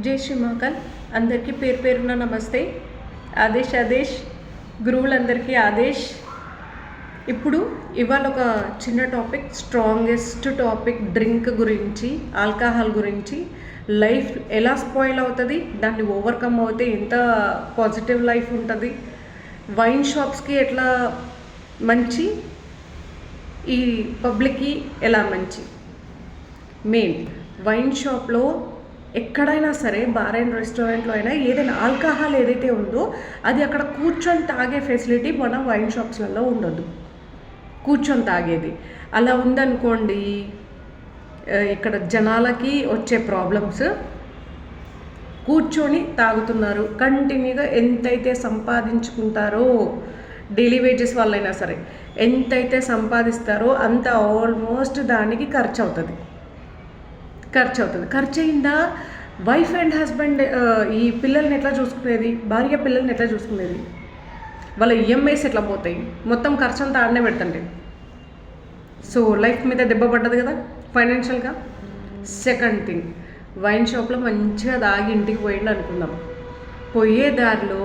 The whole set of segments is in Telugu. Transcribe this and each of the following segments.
జై శ్రీ మహాకాల్. అందరికీ పేరు పేరున నమస్తే. ఆదేశ్ గురువులందరికీ ఆదేశ్. ఇప్పుడు ఇవాళ ఒక చిన్న టాపిక్, స్ట్రాంగెస్ట్ టాపిక్ డ్రింక్ గురించి, ఆల్కహాల్ గురించి. లైఫ్ ఎలా స్పాయిల్ అవుతుంది, దాన్ని ఓవర్కమ్ అవుతే ఎంత పాజిటివ్ లైఫ్ ఉంటుంది, వైన్ షాప్స్కి ఎట్లా మంచి, ఈ పబ్లిక్కి ఎలా మంచి. మెయిన్ వైన్ షాప్లో ఎక్కడైనా సరే, బార్ అండ్ రెస్టారెంట్లో అయినా ఏదైనా ఆల్కహాల్ ఏదైతే ఉందో అది అక్కడ కూర్చొని తాగే ఫెసిలిటీ మన వైన్ షాప్స్లలో ఉండదు. కూర్చొని తాగేది అలా ఉందనుకోండి, ఇక్కడ జనాలకి వచ్చే ప్రాబ్లమ్స్. కూర్చొని తాగుతున్నారు, కంటిన్యూగా ఎంతైతే సంపాదించుకుంటారో, డైలీ వేజెస్ వాళ్ళైనా సరే ఎంతైతే సంపాదిస్తారో అంత ఆల్మోస్ట్ దానికి ఖర్చు అవుతుంది. ఖర్చు అయిందా, వైఫ్ అండ్ హస్బెండ్ ఈ పిల్లల్ని ఎట్లా చూసుకునేది, భార్య పిల్లల్ని ఎట్లా చూసుకునేది, వాళ్ళ ఈఎంఐస్ ఎట్లా పోతాయి, మొత్తం ఖర్చు అంతా ఆడనే పెడుతుంటే. సో లైఫ్ మీద దెబ్బ పడ్డది కదా ఫైనాన్షియల్గా. సెకండ్ థింగ్, వైన్ షాప్లో మంచిగా తాగి ఇంటికి పోయిండు అనుకుందాం. పోయే దారిలో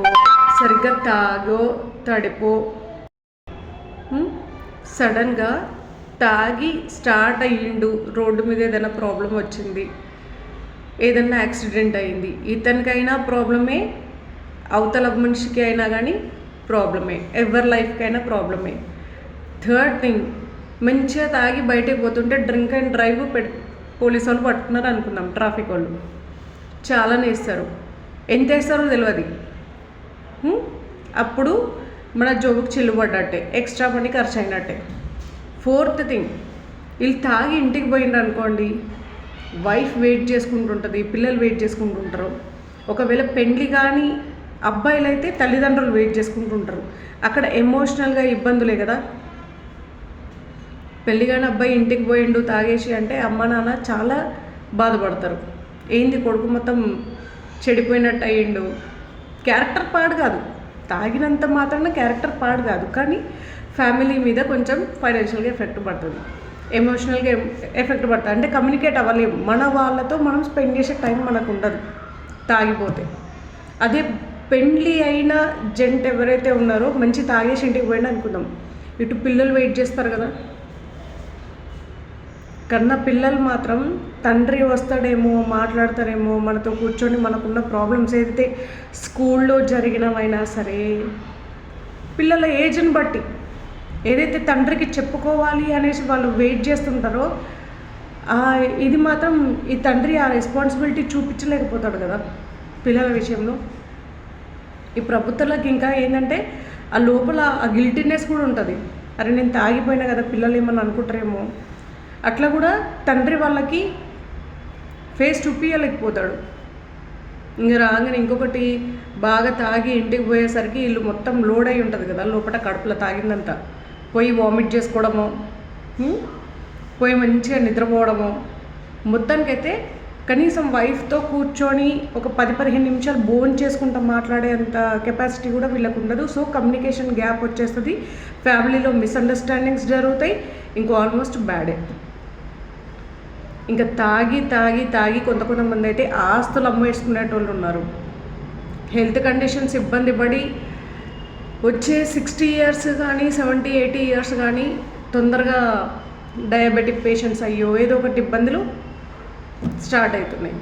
సరిగ్గా తాగో తడిపో సడన్గా తాగి స్టార్ట్ అయ్యిండు, రోడ్డు మీద ఏదైనా ప్రాబ్లం వచ్చింది, ఏదైనా యాక్సిడెంట్ అయింది, ఇతనికైనా ప్రాబ్లమే, అవతల మనిషికి అయినా కానీ ప్రాబ్లమే, ఎవరి లైఫ్కైనా ప్రాబ్లమే. థర్డ్ థింగ్, మంచిగా తాగి బయటకు పోతుంటే డ్రింక్ అండ్ డ్రైవ్ పోలీసు వాళ్ళు పట్టుకున్నారు అనుకుందాం, ట్రాఫిక్ వాళ్ళు చాలానే ఇస్తారు. ఎంత వేస్తారో తెలియదు. అప్పుడు మన జోబుకి చిల్లుపడ్డట్టే, ఎక్స్ట్రా మనీ ఖర్చు అయినట్టే. ఫోర్త్ థింగ్, వీళ్ళు తాగి ఇంటికి పోయిండ్రు అనుకోండి, వైఫ్ వెయిట్ చేసుకుంటుంటుంది, పిల్లలు వెయిట్ చేసుకుంటుంటారు. ఒకవేళ పెళ్ళి కానీ అబ్బాయిలు అయితే తల్లిదండ్రులు వెయిట్ చేసుకుంటుంటారు. అక్కడ ఎమోషనల్గా ఇబ్బందులే కదా. పెళ్ళి కానీ అబ్బాయి ఇంటికి పోయిండు తాగేసి అంటే అమ్మ నాన్న చాలా బాధపడతారు. ఏంది కొడుకు మొత్తం చెడిపోయినట్టు అయ్యిండు. క్యారెక్టర్ పాడు కాదు, తాగినంత మాత్రాన క్యారెక్టర్ పాడు కాదు, కానీ ఫ్యామిలీ మీద కొంచెం ఫైనాన్షియల్గా ఎఫెక్ట్ పడుతుంది, ఎమోషనల్గా ఎఫెక్ట్ పడుతుంది. అంటే కమ్యూనికేట్ అవ్వలేము, మన వాళ్ళతో మనం స్పెండ్ చేసే టైం మనకు ఉండదు తాగిపోతే. అదే పెళ్ళి అయిన జెంట్ ఎవరైతే ఉన్నారో మంచి తాగేసి ఇంటికి పోయిండు అనుకుందాం, ఇటు పిల్లలు వెయిట్ చేస్తారు కదా. కన్నా పిల్లలు మాత్రం తండ్రి వస్తాడేమో, మాట్లాడతారేమో, మనతో కూర్చొని మనకున్న ప్రాబ్లమ్స్ ఏదైతే స్కూల్లో జరిగినవైనా సరే, పిల్లల ఏజ్ని బట్టి ఏదైతే తండ్రికి చెప్పుకోవాలి అనేసి వాళ్ళు వెయిట్ చేస్తుంటారో, ఇది మాత్రం ఈ తండ్రి ఆ రెస్పాన్సిబిలిటీ చూపించలేకపోతాడు కదా పిల్లల విషయంలో. ఈ ప్రభుత్వాలకు ఇంకా ఏంటంటే ఆ లోపల ఆ గిల్టీనెస్ కూడా ఉంటుంది. అరే నేను తాగిపోయినా కదా, పిల్లలు ఏమన్నా అనుకుంటారేమో, అట్లా కూడా తండ్రి వాళ్ళకి ఫేస్ చూపించలేకపోతాడు. ఇంక రాగానే ఇంకొకటి, బాగా తాగి ఇంటికి పోయేసరికి ఇల్లు మొత్తం లోడ్ అయి ఉంటుంది కదా, లోపల కడుపులో తాగిందంతా పోయి వామిట్ చేసుకోవడము, పోయి మంచిగా నిద్రపోవడము. మొత్తానికైతే కనీసం వైఫ్తో కూర్చొని ఒక 10-15 నిమిషాలు బోన్ చేసుకుంటూ మాట్లాడేంత కెపాసిటీ కూడా వీళ్ళకు ఉండదు. సో కమ్యూనికేషన్ గ్యాప్ వచ్చేస్తుంది, ఫ్యామిలీలో మిస్అండర్స్టాండింగ్స్ జరుగుతాయి, ఇంకో ఆల్మోస్ట్ బ్యాడే. ఇంకా తాగి కొంతమంది అయితే ఆస్తులు అమ్మేసుకునేటోళ్ళు ఉన్నారు. హెల్త్ కండిషన్స్ ఇబ్బంది పడి వచ్చే 60 years కానీ 70-80 years కానీ తొందరగా డయాబెటిక్ పేషెంట్స్ అయ్యో ఏదో ఒకటి ఇబ్బందులు స్టార్ట్ అవుతున్నాయి.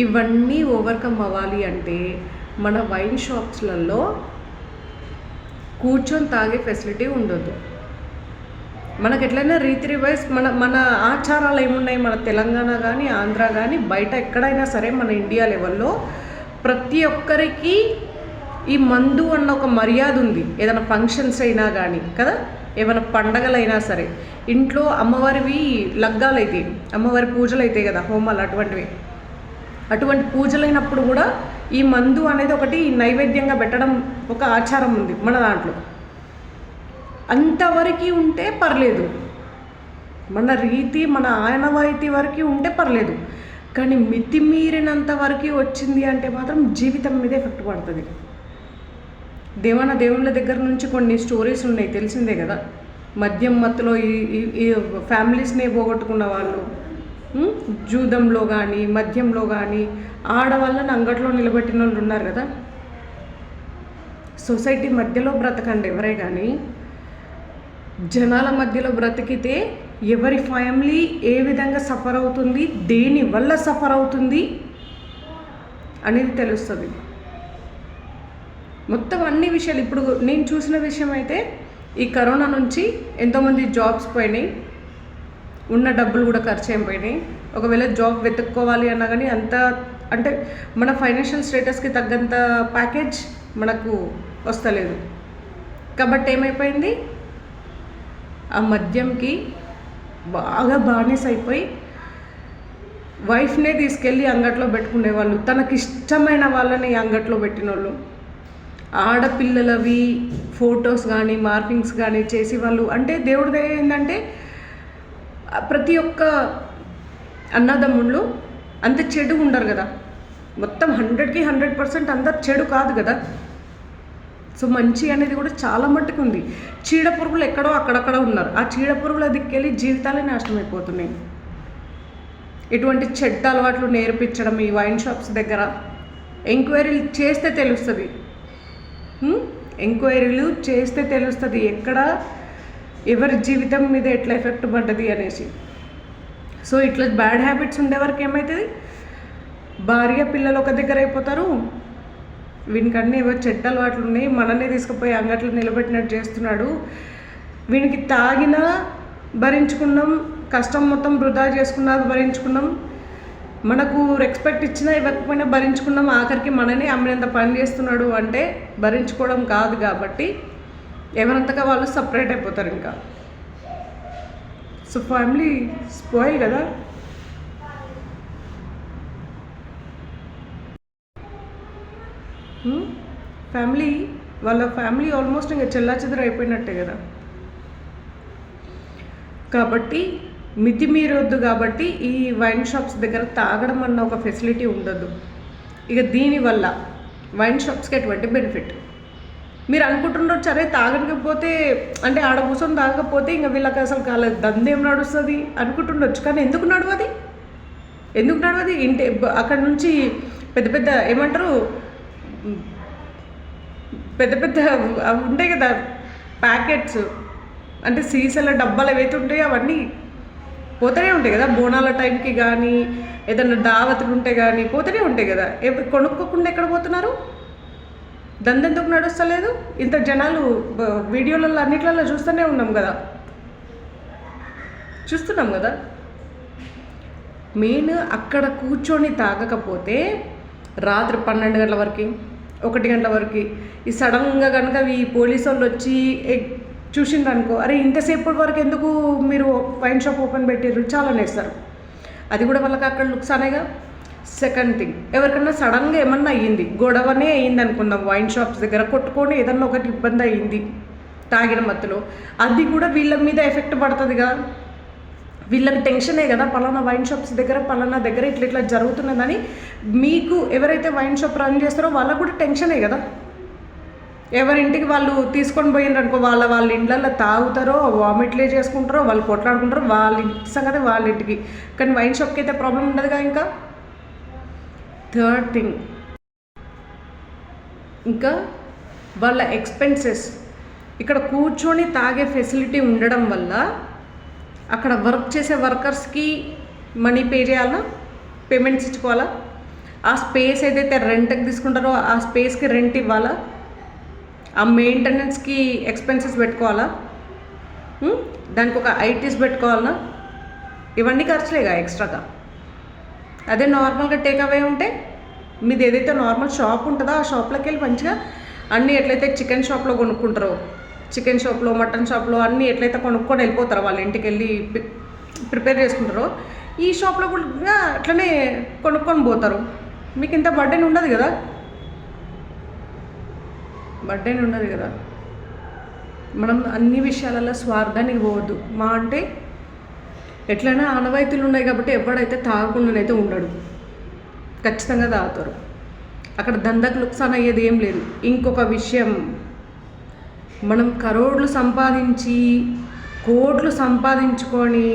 ఇవన్నీ ఓవర్కమ్ అవ్వాలి అంటే మన వైన్ షాప్స్లలో కూర్చొని తాగే ఫెసిలిటీ ఉండదు. మనకు ఎట్లయినా రీతి రివైజ్ మన ఆచారాలు ఏమున్నాయి, మన తెలంగాణ కానీ ఆంధ్ర కానీ బయట ఎక్కడైనా సరే మన ఇండియా లెవెల్లో ప్రతి ఒక్కరికి ఈ మందు అన్న ఒక మర్యాద ఉంది. ఏదైనా ఫంక్షన్స్ అయినా కానీ కదా, ఏమైనా పండగలైనా సరే, ఇంట్లో అమ్మవారివి లగ్గాలు అవుతాయి, అమ్మవారి పూజలు అవుతాయి కదా, హోమాలు, అటువంటి పూజలైనప్పుడు కూడా ఈ మందు అనేది ఒకటి నైవేద్యంగా పెట్టడం ఒక ఆచారం ఉంది మన దాంట్లో. అంతవరకు ఉంటే పర్లేదు, మన రీతి మన ఆనవాయితీ వరకు ఉంటే పర్లేదు, కానీ మితిమీరినంత వరకు వచ్చింది అంటే మాత్రం జీవితం మీద ఎఫెక్ట్ పడుతుంది. దేవుళ్ళ దగ్గర నుంచి కొన్ని స్టోరీస్ ఉన్నాయి, తెలిసిందే కదా. మద్యం మత్తులో ఈ ఫ్యామిలీస్నే పోగొట్టుకున్న వాళ్ళు, ఉమ్, జూదంలో కానీ మద్యంలో కానీ ఆడవాళ్ళని అంగట్లో నిలబెట్టిన వాళ్ళు ఉన్నారు కదా. సొసైటీ మధ్యలో బ్రతకండి ఎవరే కానీ, జనాల మధ్యలో బ్రతికితే ఎవరి ఫ్యామిలీ ఏ విధంగా సఫర్ అవుతుంది, దేని వల్ల సఫర్ అవుతుంది అనేది తెలుస్తుంది. మొత్తం అన్ని విషయాలు ఇప్పుడు నేను చూసిన విషయం అయితే, ఈ కరోనా నుంచి ఎంతోమంది జాబ్స్ పోయినాయి, ఉన్న డబ్బులు కూడా ఖర్చు అయిపోయినాయి. ఒకవేళ జాబ్ వెతుక్కోవాలి అన్నా కానీ అంత అంటే మన ఫైనాన్షియల్ స్టేటస్కి తగ్గంత ప్యాకేజ్ మనకు వస్తలేదు. కాబట్టి ఏమైపోయింది, ఆ మద్యంకి బాగా బానిస అయిపోయి వైఫ్నే తీసుకెళ్ళి అంగట్లో పెట్టుకునేవాళ్ళు, తనకి ఇష్టమైన వాళ్ళని అంగట్లో పెట్టిన వాళ్ళు. ఆడపిల్లలవి ఫొటోస్ కానీ మార్కింగ్స్ కానీ చేసి వాళ్ళు, అంటే దేవుడి ఏంటంటే ప్రతి ఒక్క అన్నదమ్ముళ్ళు అంత చెడు ఉండరు కదా, మొత్తం 100కి 100% అందరు చెడు కాదు కదా. సో మంచి అనేది కూడా చాలా మట్టుకు ఉంది. చీడ పురుగులు ఎక్కడో అక్కడక్కడ ఉన్నారు, ఆ చీడ పురుగుల దిక్కెళ్ళి జీవితాలే నాశనం అయిపోతున్నాయి. ఇటువంటి చెడ్డ అలవాట్లు నేర్పించడం ఈ వైన్ షాప్స్ దగ్గర ఎంక్వైరీలు చేస్తే తెలుస్తుంది. ఎంక్వైరీలు చేస్తే తెలుస్తుంది ఎక్కడ ఎవరి జీవితం మీద ఎట్లా ఎఫెక్ట్ పడ్డది అనేసి. సో ఇట్లా బ్యాడ్ హ్యాబిట్స్ ఉండేవారికి ఏమవుతుంది, భార్య పిల్లలు ఒక దగ్గర అయిపోతారు. వీనికన్నీ ఏవో చెడ్డ అలవాట్లు ఉన్నాయి, మనల్ని తీసుకుపోయి అంగట్లో నిలబెట్టినట్టు చేస్తున్నాడు, వీనికి తాగినా భరించుకున్నాం, కష్టం మొత్తం వృధా చేసుకున్నా భరించుకున్నాం, మనకు రెస్పెక్ట్ ఇచ్చినా ఇవ్వకపోయినా భరించుకున్నాం, ఆఖరికి మనని అమ్మినంత పని చేస్తున్నాడు అంటే భరించుకోవడం కాదు. కాబట్టి ఎవరంతగా వాళ్ళు సపరేట్ అయిపోతారు ఇంకా. సో ఫ్యామిలీ స్పాయిల్ కదా. వాళ్ళ ఫ్యామిలీ ఆల్మోస్ట్ ఇంకా చెల్లాచెదరు అయిపోయినట్టే కదా. కాబట్టి మితి మీరొద్దు. కాబట్టి ఈ వైన్ షాప్స్ దగ్గర తాగడం అన్న ఒక ఫెసిలిటీ ఉండదు. ఇక దీనివల్ల వైన్ షాప్స్కి ఎటువంటి బెనిఫిట్ మీరు అనుకుంటున్నారు, సరే తాగకపోతే అంటే ఆడ కూర్చొని తాగకపోతే ఇంకా వీళ్ళకి అసలు కాలేదు దందేం నడుస్తుంది అనుకుంటుండొచ్చు. కానీ ఎందుకు నడవది, ఇంటి అక్కడ నుంచి పెద్ద పెద్ద ఏమంటారు, పెద్ద పెద్ద ఉంటాయి కదా ప్యాకెట్స్, అంటే సీసాల డబ్బాలు ఏవైతే ఉంటాయో అవన్నీ పోతూనే ఉంటాయి కదా. బోనాల టైంకి కానీ ఏదైనా దావతులు ఉంటే కానీ పోతూనే ఉంటాయి కదా. కొనుక్కోకుండా ఎక్కడ పోతున్నారు, దందెందుకు నడుస్తలేదు? ఇంత జనాలు వీడియోలలో అన్నిట్లలో చూస్తున్నాం కదా. మెయిన్ అక్కడ కూర్చొని తాగకపోతే రాత్రి 12 గంటల వరకు 1 గంటల వరకు ఈ సడన్గా కనుక ఈ పోలీసు వాళ్ళు వచ్చి చూసిండ్రనుకో, అరే ఇంతసేపటి వరకు ఎందుకు మీరు వైన్ షాప్ ఓపెన్ పెట్టారు చాలా నేస్తారు. అది కూడా వాళ్ళకి అక్కడ లుక్స్ అనేగా. సెకండ్ థింగ్, ఎవరికన్నా సడన్గా ఏమన్నా అయ్యింది, గొడవనే అయ్యింది అనుకుందాం, వైన్ షాప్స్ దగ్గర కొట్టుకొని ఏదన్నా ఒకటి ఇబ్బంది అయ్యింది తాగిన మత్తులో, అది కూడా వీళ్ళ మీద ఎఫెక్ట్ పడుతుందిగా. వీళ్ళకి టెన్షనే కదా, పలానా వైన్ షాప్స్ దగ్గర పలానా దగ్గర ఇట్లా జరుగుతున్నదని. మీకు ఎవరైతే వైన్ షాప్ రన్ చేస్తారో వాళ్ళకు కూడా టెన్షనే కదా. ఎవరింటికి వాళ్ళు తీసుకొని పోయినారు అనుకో, వాళ్ళ ఇండ్లలో తాగుతారో వామిట్లే చేసుకుంటారో వాళ్ళు కొట్లాడుకుంటారో, వాళ్ళ ఇంటి సంగతి వాళ్ళ ఇంటికి. కానీ వైన్ షాప్కి అయితే ప్రాబ్లం ఉండదుగా. ఇంకా థర్డ్ థింగ్, ఇంకా వాళ్ళ ఎక్స్పెన్సెస్. ఇక్కడ కూర్చొని తాగే ఫెసిలిటీ ఉండడం వల్ల అక్కడ వర్క్ చేసే వర్కర్స్కి మనీ పే చేయాలా, పేమెంట్స్ ఇచ్చుకోవాలా, ఆ స్పేస్ ఏదైతే రెంట్కి తీసుకుంటారో ఆ స్పేస్కి రెంట్ ఇవ్వాలా, ఆ మెయింటెనెన్స్కి ఎక్స్పెన్సెస్ పెట్టుకోవాలా, దానికి ఒక ఐటీస్ పెట్టుకోవాలా, ఇవన్నీ ఖర్చులేగా ఎక్స్ట్రాగా. అదే నార్మల్గా టేక్ అవే ఉంటే మీది ఏదైతే నార్మల్ షాప్ ఉంటుందో ఆ షాప్లోకి వెళ్ళి మంచిగా అన్నీ ఎట్లయితే చికెన్ షాప్లో కొనుక్కుంటారో, చికెన్ షాప్లో మటన్ షాప్లో అన్నీ ఎట్లయితే కొనుక్కొని వెళ్ళిపోతారో, వాళ్ళ ఇంటికి వెళ్ళి ప్రిపేర్ చేసుకుంటారో, ఈ షాప్లో కూడా అట్లనే కొనుక్కొని పోతారు. మీకు ఇంత బర్డెన్ ఉండదు కదా. మనం అన్ని విషయాలలో స్వార్థానికి పోవద్దు. మా అంటే ఎట్లయినా ఆనవాయితీలు ఉన్నాయి కాబట్టి ఎవడైతే తాగకుండానైతే ఉండడు, ఖచ్చితంగా తాగుతారు. అక్కడ దందకు లుక్సాన్ అయ్యేది ఏం లేదు. ఇంకొక విషయం, మనం కరోడ్లు సంపాదించి కోట్లు సంపాదించుకొని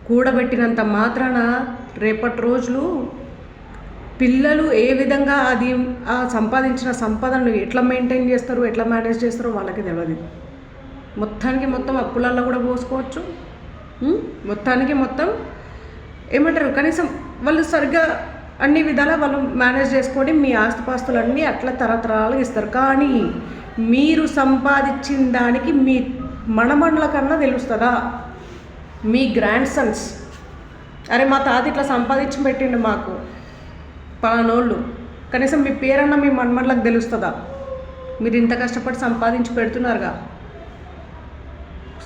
కూడబెట్టినంత మాత్రాన రేపటి రోజులు పిల్లలు ఏ విధంగా అది ఆ సంపాదించిన సంపదను ఎట్లా మెయింటైన్ చేస్తారు, ఎట్లా మేనేజ్ చేస్తారో వాళ్ళకి తెలియదు. మొత్తానికి మొత్తం అప్పులల్లో కూడా పోసుకోవచ్చు. మొత్తానికి మొత్తం ఏమంటారు, కనీసం వాళ్ళు సరిగ్గా అన్ని విధాలా వాళ్ళు మేనేజ్ చేసుకొని మీ ఆస్తిపాస్తులన్నీ అట్లా తరతరాలు ఇస్తారు. కానీ మీరు సంపాదించిన దానికి మీ మనమణుల కన్నా తెలుస్తుందా? మీ గ్రాండ్ సన్స్, అరే మా తాత ఇట్లా సంపాదించి పెట్టిండు మాకు పలానోళ్ళు, కనీసం మీ పేరన్నా మీ మనమణులకు తెలుస్తుందా? మీరు ఇంత కష్టపడి సంపాదించి పెడుతున్నారుగా.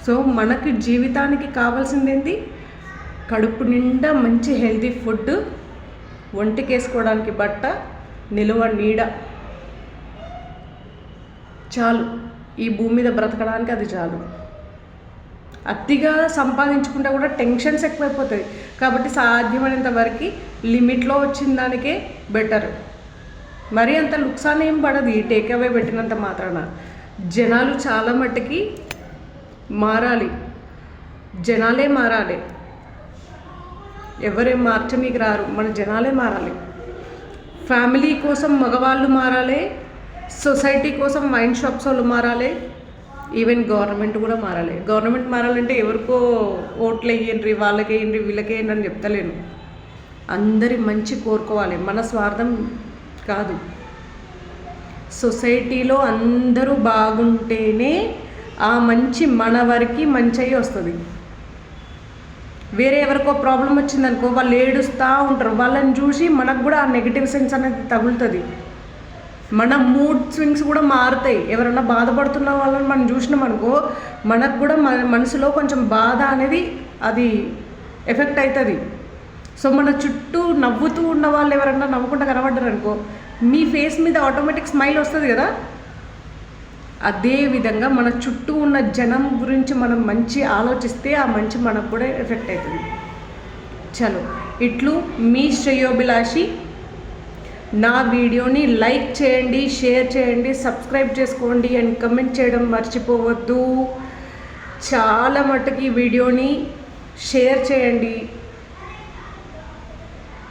సో మనకి జీవితానికి కావాల్సింది ఏంటి? కడుపు నిండా మంచి హెల్తీ ఫుడ్, ఒంటికి వేసుకోవడానికి బట్ట, నిలువ నీడ, చాలు. ఈ భూమి మీద బ్రతకడానికి అది చాలు. అతిగా సంపాదించుకుంటే కూడా టెన్షన్స్ ఎక్కువైపోతుంది. కాబట్టి సాధ్యమైనంత వరకు లిమిట్లో వచ్చిన దానికే బెటర్. మరీ అంత లుక్సాన్ ఏం పడదు ఈ టేక్ అవే పెట్టినంత మాత్రాన. జనాలు చాలా మట్టుకి మారాలి, జనాలే మారాలి. ఎవరేం మార్చనీకి రారు, మన జనాలే మారాలి. ఫ్యామిలీ కోసం మగవాళ్ళు మారాలి, సొసైటీ కోసం వైన్ షాప్స్ వాళ్ళు మారాలి, ఈవెన్ గవర్నమెంట్ కూడా మారాలి. గవర్నమెంట్ మారాలంటే ఎవరికో ఓట్లు వేయండి, వాళ్ళకి వేయండి, వీళ్ళకి వేయండి అని చెప్తలేను. అందరి మంచి కోరుకోవాలి, మన స్వార్థం కాదు. సొసైటీలో అందరూ బాగుంటేనే ఆ మంచి మన వరకు మంచి అయ్యి వస్తుంది. వేరే ఎవరికో ప్రాబ్లం వచ్చిందనుకో వాళ్ళు ఏడుస్తూ ఉంటారు. వాళ్ళని చూసి మనకు కూడా ఆ నెగిటివ్ సెన్స్ అనేది తగులుతుంది. మన మూడ్ స్వింగ్స్ కూడా మారుతాయి. ఎవరన్నా బాధపడుతున్న వాళ్ళని మనం చూసినాం అనుకో మనకు కూడా మనసులో కొంచెం బాధ అనేది అది ఎఫెక్ట్ అవుతుంది. సో మన చుట్టూ నవ్వుతూ ఉన్న వాళ్ళు ఎవరన్నా నవ్వుకుంటూ కనబడ్డారు అనుకో మీ ఫేస్ మీద ఆటోమేటిక్ స్మైల్ వస్తుంది కదా. అదేవిధంగా మన చుట్టూ ఉన్న జనం గురించి మనం మంచి ఆలోచిస్తే ఆ మంచి మనకు కూడా ఎఫెక్ట్ అవుతుంది. చలో, ఇట్లు మీ శ్రేయోభిలాషి. నా వీడియోని లైక్ చేయండి, షేర్ చేయండి, సబ్స్క్రైబ్ చేసుకోండి అండ్ కమెంట్ చేయడం మర్చిపోవద్దు. చాలా మట్టుకు ఈ వీడియోని షేర్ చేయండి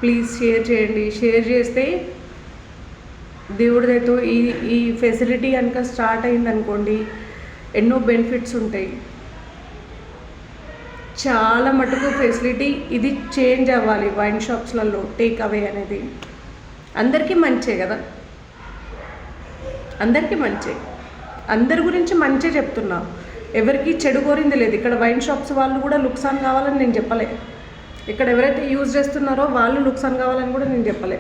ప్లీజ్, షేర్ చేయండి. షేర్ చేస్తే దేవుడిదైతే ఈ ఫెసిలిటీ కనుక స్టార్ట్ అయిందనుకోండి ఎన్నో బెనిఫిట్స్ ఉంటాయి. చాలా మటుకు ఫెసిలిటీ ఇది చేంజ్ అవ్వాలి. వైన్ షాప్స్లలో టేక్ అవే అనేది అందరికీ మంచే కదా, అందరికీ మంచే. అందరి గురించి మంచే చెప్తున్నా, ఎవరికి చెడు కోరింది లేదు. ఇక్కడ వైన్ షాప్స్ వాళ్ళు కూడా లుక్సాన్ కావాలని నేను చెప్పలే. ఇక్కడ ఎవరైతే యూజ్ చేస్తున్నారో వాళ్ళు లుక్సాన్ కావాలని కూడా నేను చెప్పలే.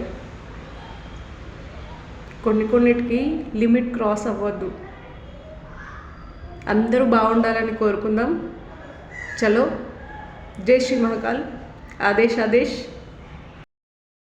కొన్నిటికి లిమిట్ క్రాస్ అవ్వద్దు. అందరూ బాగుండాలని కోరుకుందాం. చలో, జై శ్రీ మహాకాల్. ఆదేశ్ ఆదేశ్.